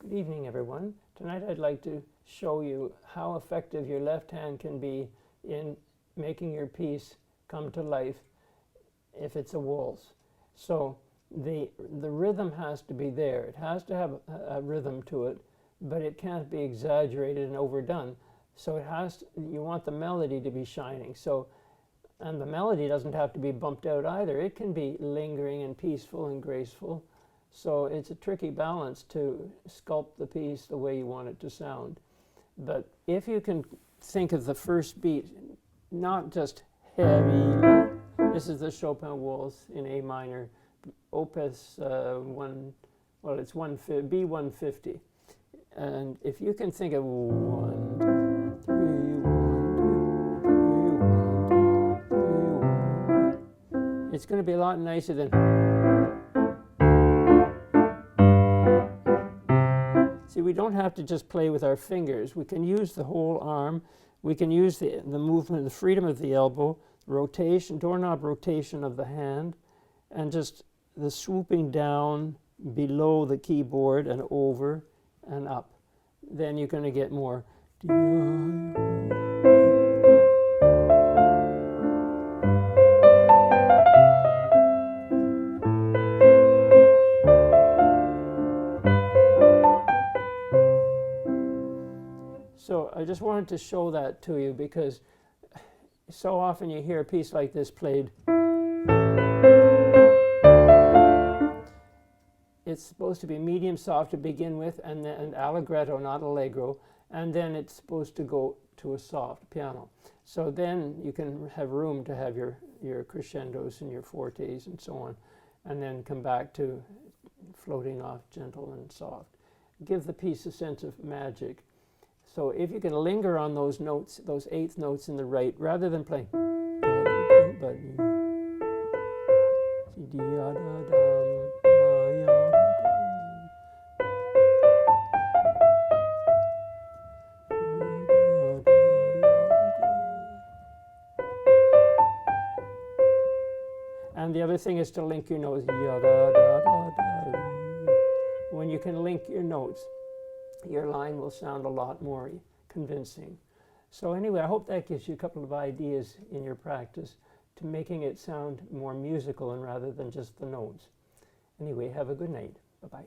Good evening, everyone. Tonight I'd like to show you how effective your left hand can be in making your piece come to life if it's a waltz. So the rhythm has to be there. It has to have a rhythm to it, but it can't be exaggerated and overdone. So it has to, you want the melody to be shining. So, and the melody doesn't have to be bumped out either. It can be lingering and peaceful and graceful. So it's a tricky balance to sculpt the piece the way you want it to sound. But if you can think of the first beat, not just heavy, this is the Chopin waltz in A minor, opus B150. And if you can think of 1, 2, 3, 1, 2, 3, 1, 2, 3, 1, it's going to be a lot nicer than. See, we don't have to just play with our fingers. We can use the whole arm. We can use the movement, the freedom of the elbow, rotation, doorknob rotation of the hand, and just the swooping down below the keyboard and over and up. Then you're going to get more. So I just wanted to show that to you because so often you hear a piece like this played. It's supposed to be medium soft to begin with and allegretto, not allegro, and then it's supposed to go to a soft piano. So then you can have room to have your crescendos and your fortes and so on, and then come back to floating off gentle and soft. Give the piece a sense of magic. So if you can linger on those notes, those eighth notes in the right, rather than playing. And the other thing is to link your notes. When you can link your notes, your line will sound a lot more convincing. So anyway, I hope that gives you a couple of ideas in your practice to making it sound more musical and rather than just the notes. Anyway, have a good night. Bye-bye.